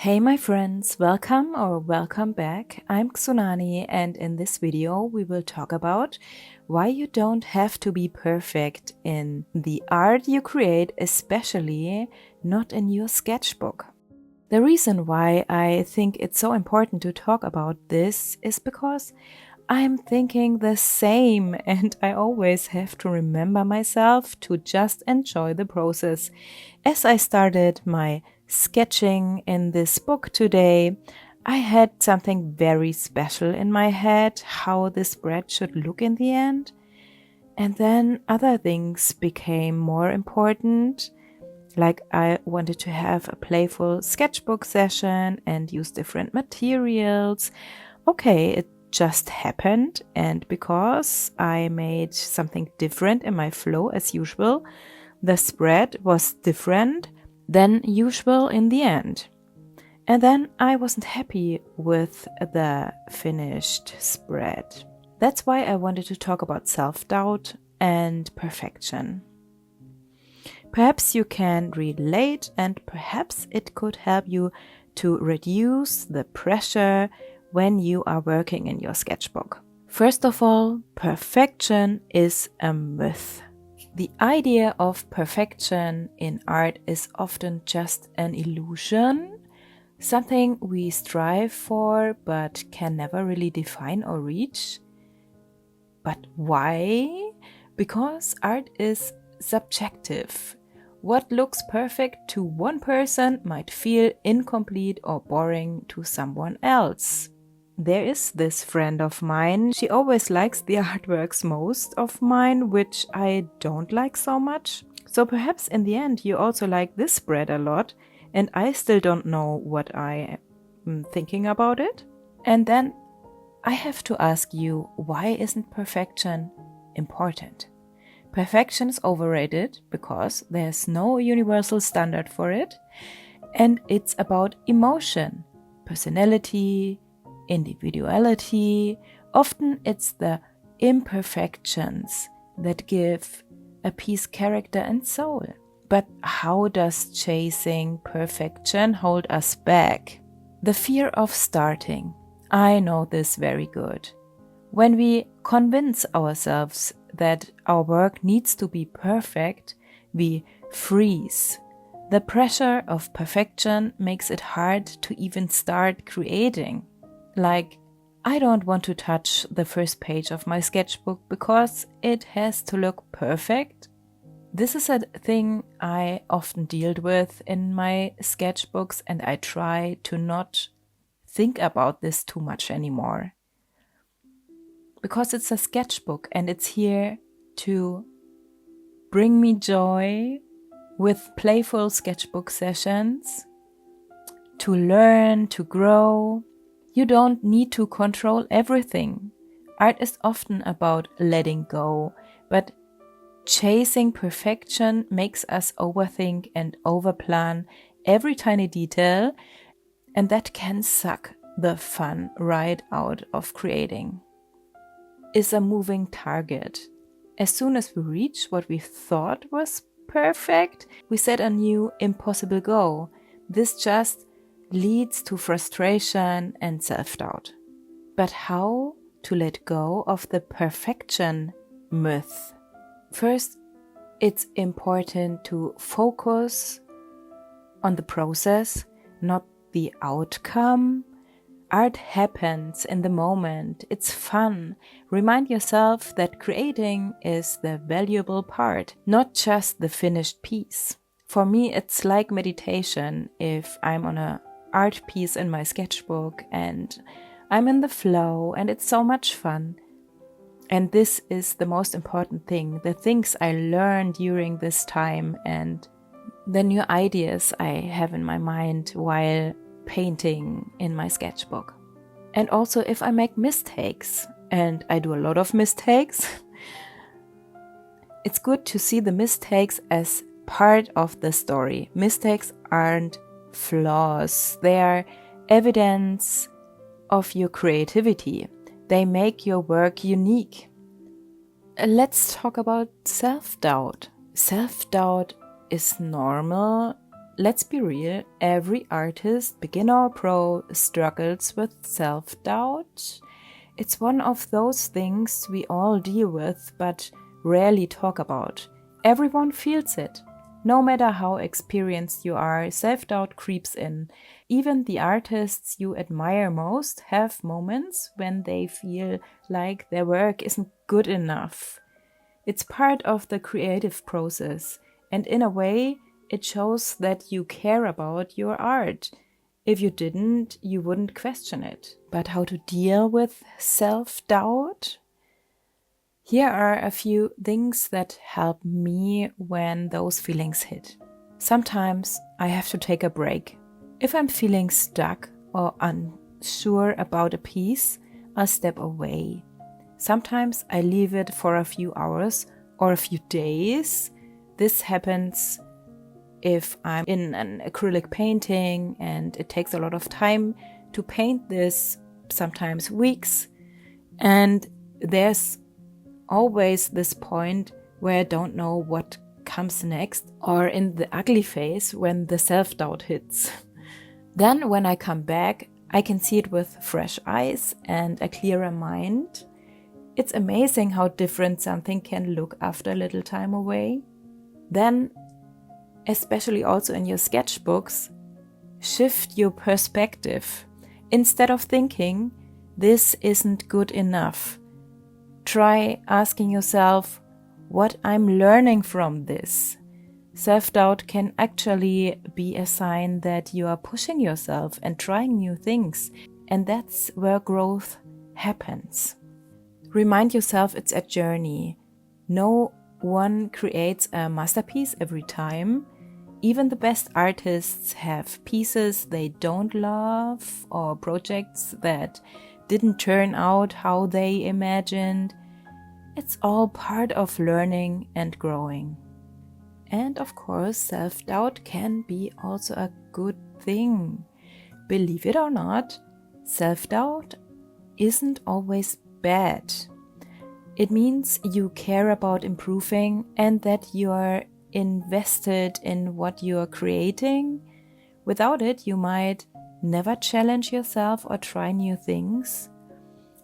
Hey my friends, welcome or welcome back. I'm Tsunani and in this video we will talk about why you don't have to be perfect in the art you create, especially not in your sketchbook. The reason why I think it's so important to talk about this is because I'm thinking the same and I always have to remember myself to just enjoy the process. As I started my sketching in this book today, I had something very special in my head, how this spread should look in the end. And then other things became more important, like I wanted to have a playful sketchbook session and use different materials. Okay, it just happened, and because I made something different in my flow as usual, the spread was different than usual in the end. And then I wasn't happy with the finished spread. That's why I wanted to talk about self-doubt and perfection. Perhaps you can relate and perhaps it could help you to reduce the pressure when you are working in your sketchbook. First of all, perfection is a myth. The idea of perfection in art is often just an illusion, something we strive for but can never really define or reach. But why? Because art is subjective. What looks perfect to one person might feel incomplete or boring to someone else. There is this friend of mine, she always likes the artworks most of mine, which I don't like so much. So perhaps in the end you also like this spread a lot and I still don't know what I am thinking about it. And then I have to ask you, why isn't perfection important? Perfection is overrated because there's no universal standard for it, and it's about emotion, personality, individuality. Often it's the imperfections that give a piece character and soul. But how does chasing perfection hold us back? The fear of starting. I know this very good. When we convince ourselves that our work needs to be perfect, we freeze. The pressure of perfection makes it hard to even start creating. Like, I don't want to touch the first page of my sketchbook because it has to look perfect. This is a thing I often deal with in my sketchbooks, and I try to not think about this too much anymore. Because it's a sketchbook and it's here to bring me joy with playful sketchbook sessions, to learn, to grow. You don't need to control everything. Art is often about letting go, but chasing perfection makes us overthink and overplan every tiny detail, and that can suck the fun right out of creating. Is a moving target. As soon as we reach what we thought was perfect, we set a new impossible goal. This just leads to frustration and self-doubt. But how to let go of the perfection myth? First, it's important to focus on the process, not the outcome. Art happens in the moment. It's fun. Remind yourself that creating is the valuable part, not just the finished piece. For me, it's like meditation if I'm on an art piece in my sketchbook and I'm in the flow and it's so much fun. And this is the most important thing, the things I learned during this time and the new ideas I have in my mind while painting in my sketchbook. And also if I make mistakes, and I do a lot of mistakes, it's good to see the mistakes as part of the story. Mistakes aren't flaws, they are evidence of your creativity. They make your work unique. Let's talk about self-doubt. Self-doubt is normal let's be real, every artist, beginner or pro, struggles with self-doubt. It's one of those things we all deal with but rarely talk about. Everyone feels it. No matter how experienced you are, self-doubt creeps in. Even the artists you admire most have moments when they feel like their work isn't good enough. It's part of the creative process, and in a way, it shows that you care about your art. If you didn't, you wouldn't question it. But how to deal with self-doubt? Here are a few things that help me when those feelings hit. Sometimes I have to take a break. If I'm feeling stuck or unsure about a piece, I'll step away. Sometimes I leave it for a few hours or a few days. This happens if I'm in an acrylic painting and it takes a lot of time to paint this, sometimes weeks. And there's always this point where I don't know what comes next, or in the ugly phase when the self-doubt hits. Then when I come back, I can see it with fresh eyes and a clearer mind. It's amazing how different something can look after a little time away. Then, especially also in your sketchbooks, shift your perspective. Instead of thinking, this isn't good enough, try asking yourself, what I'm learning from this. Self-doubt can actually be a sign that you are pushing yourself and trying new things, and that's where growth happens. Remind yourself it's a journey. No one creates a masterpiece every time. Even the best artists have pieces they don't love or projects that didn't turn out how they imagined. It's all part of learning and growing. And of course, self-doubt can be also a good thing. Believe it or not, self-doubt isn't always bad. It means you care about improving and that you're invested in what you're creating. Without it, you might never challenge yourself or try new things.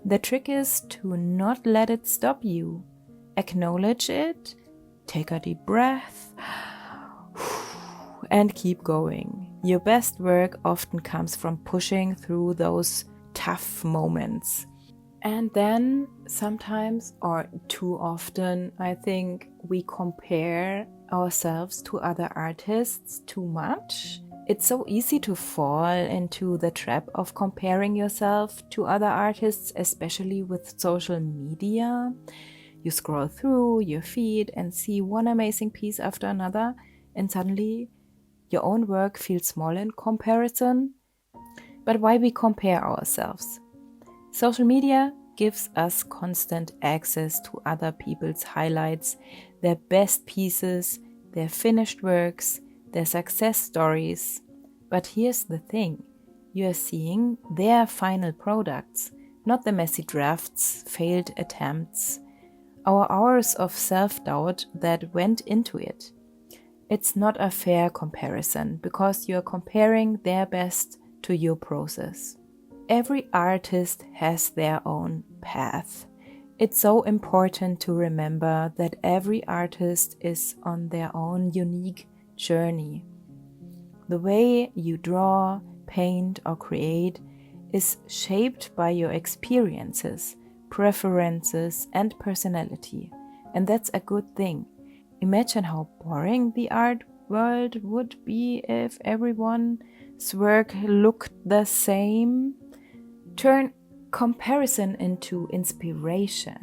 The trick is to not let it stop you. Acknowledge it, take a deep breath, and keep going. Your best work often comes from pushing through those tough moments. And then sometimes, or too often, I think we compare ourselves to other artists too much. It's so easy to fall into the trap of comparing yourself to other artists, especially with social media. You scroll through your feed and see one amazing piece after another, and suddenly your own work feels small in comparison. But why we compare ourselves? Social media gives us constant access to other people's highlights, their best pieces, their finished works, their success stories. But here's the thing, you are seeing their final products, not the messy drafts, failed attempts, our hours of self-doubt that went into it. It's not a fair comparison because you are comparing their best to your process. Every artist has their own path. It's so important to remember that every artist is on their own unique journey. The way you draw, paint, or create is shaped by your experiences, preferences, and personality. And that's a good thing. Imagine how boring the art world would be if everyone's work looked the same. Turn comparison into inspiration.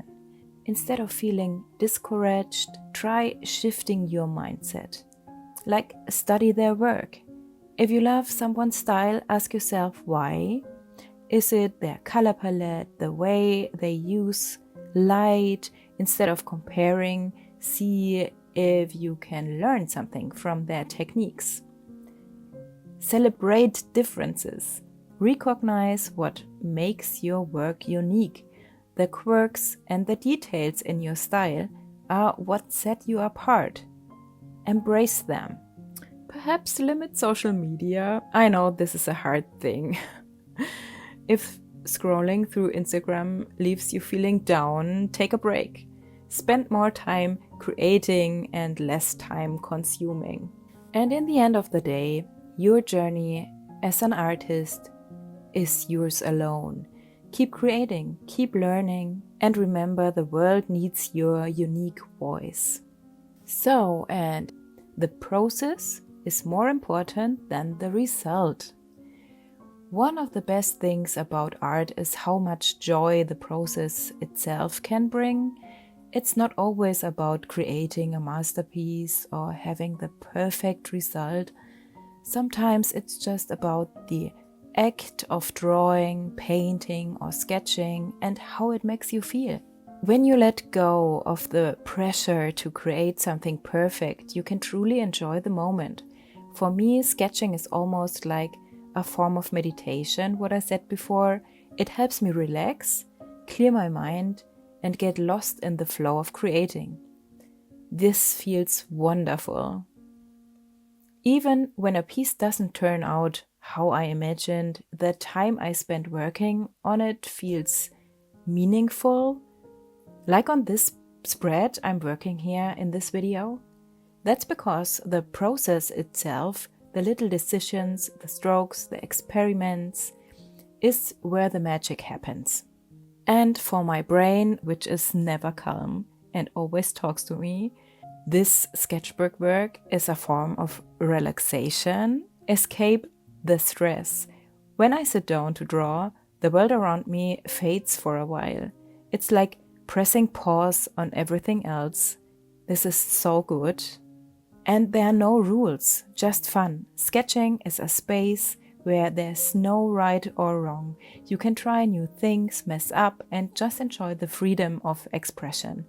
Instead of feeling discouraged, try shifting your mindset. Like, study their work. If you love someone's style, ask yourself why. Is it their color palette, the way they use light? Instead of comparing, see if you can learn something from their techniques. Celebrate differences. Recognize what makes your work unique. The quirks and the details in your style are what set you apart. Embrace them. perhaps limit social media. I know this is a hard thing. If scrolling through Instagram leaves you feeling down, take a break. Spend more time creating and less time consuming. And in the end of the day, your journey as an artist is yours alone. Keep creating, keep learning, and remember the world needs your unique voice. So, and the process is more important than the result. One of the best things about art is how much joy the process itself can bring. It's not always about creating a masterpiece or having the perfect result. Sometimes it's just about the act of drawing, painting, or sketching and how it makes you feel. When you let go of the pressure to create something perfect, you can truly enjoy the moment. For me, sketching is almost like a form of meditation, what I said before. It helps me relax, clear my mind, and get lost in the flow of creating. This feels wonderful. Even when a piece doesn't turn out how I imagined, the time I spent working on it feels meaningful. Like on this spread I'm working here in this video. That's because the process itself, the little decisions, the strokes, the experiments, is where the magic happens. And for my brain, which is never calm and always talks to me, this sketchbook work is a form of relaxation, escape the stress. When I sit down to draw, the world around me fades for a while. It's like pressing pause on everything else. This is so good. And there are no rules, just fun. Sketching is a space where there's no right or wrong. You can try new things, mess up, and just enjoy the freedom of expression.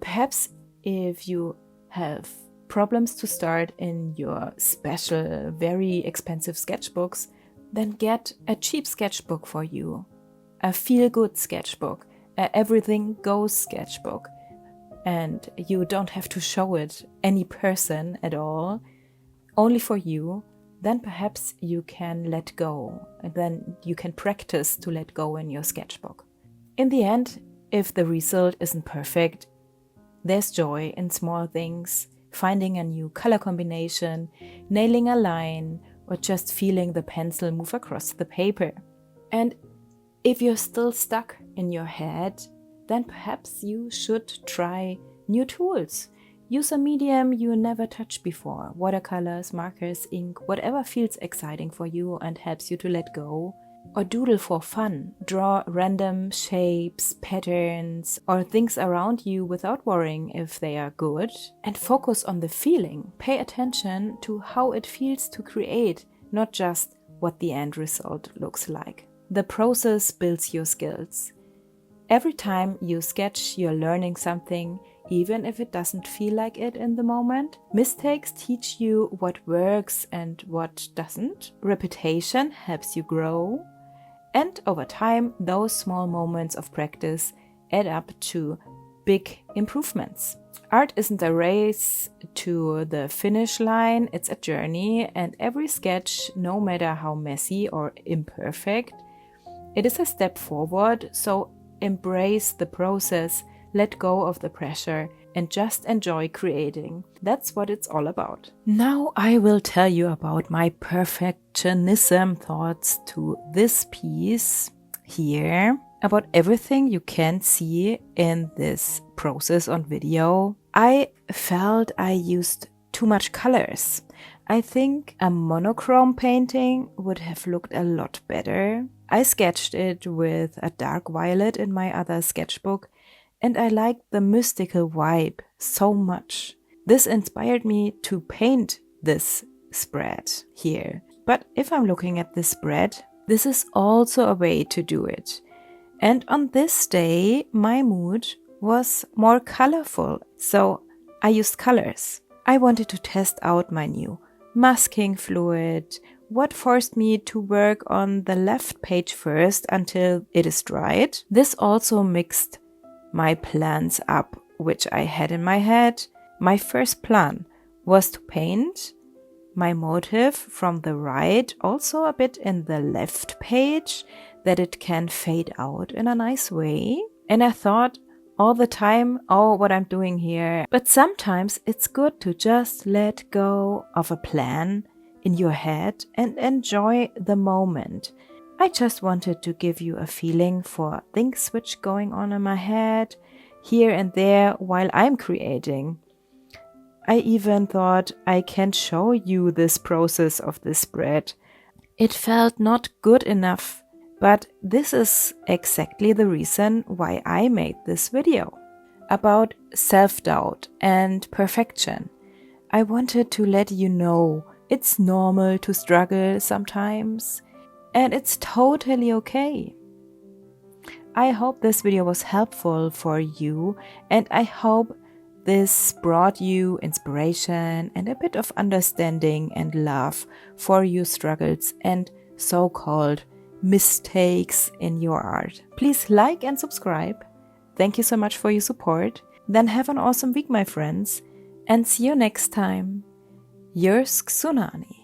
Perhaps if you have problems to start in your special, very expensive sketchbooks, then get a cheap sketchbook for you. A feel-good sketchbook, a everything goes sketchbook. And you don't have to show it any person at all, only for you. Then perhaps you can let go, and then you can practice to let go in your sketchbook. In the end, if the result isn't perfect, there's joy in small things, finding a new color combination, nailing a line, or just feeling the pencil move across the paper. And if you're still stuck in your head, then perhaps you should try new tools. Use a medium you never touched before. Watercolors, markers, ink, whatever feels exciting for you and helps you to let go. Or doodle for fun. Draw random shapes, patterns, or things around you without worrying if they are good. And focus on the feeling. Pay attention to how it feels to create, not just what the end result looks like. The process builds your skills. Every time you sketch, you're learning something, even if it doesn't feel like it in the moment. Mistakes teach you what works and what doesn't. Repetition helps you grow. And over time, those small moments of practice add up to big improvements. Art isn't a race to the finish line, it's a journey, and every sketch, no matter how messy or imperfect, it is a step forward. So embrace the process, let go of the pressure, and just enjoy creating. That's what it's all about. Now I will tell you about my perfectionism thoughts to this piece here, about everything you can see in this process on video. I felt I used too much colors. I think a monochrome painting would have looked a lot better. I sketched it with a dark violet in my other sketchbook, and I liked the mystical vibe so much. This inspired me to paint this spread here. But if I'm looking at this spread, this is also a way to do it. And on this day, my mood was more colorful, so I used colors. I wanted to test out my new masking fluid, what forced me to work on the left page first until it is dried. This also mixed my plans up, which I had in my head. My first plan was to paint my motive from the right, also a bit in the left page, that it can fade out in a nice way. And I thought all the time, oh, what I'm doing here. But sometimes it's good to just let go of a plan in your head and enjoy the moment. I just wanted to give you a feeling for things which going on in my head here and there while I'm creating. I even thought I can show you this process of this spread. It felt not good enough, but this is exactly the reason why I made this video about self-doubt and perfection. I wanted to let you know it's normal to struggle sometimes, and it's totally okay. I hope this video was helpful for you, and I hope this brought you inspiration and a bit of understanding and love for your struggles and so-called mistakes in your art. Please like and subscribe. Thank you so much for your support. Then have an awesome week, my friends, and see you next time. Yours, Tsunami.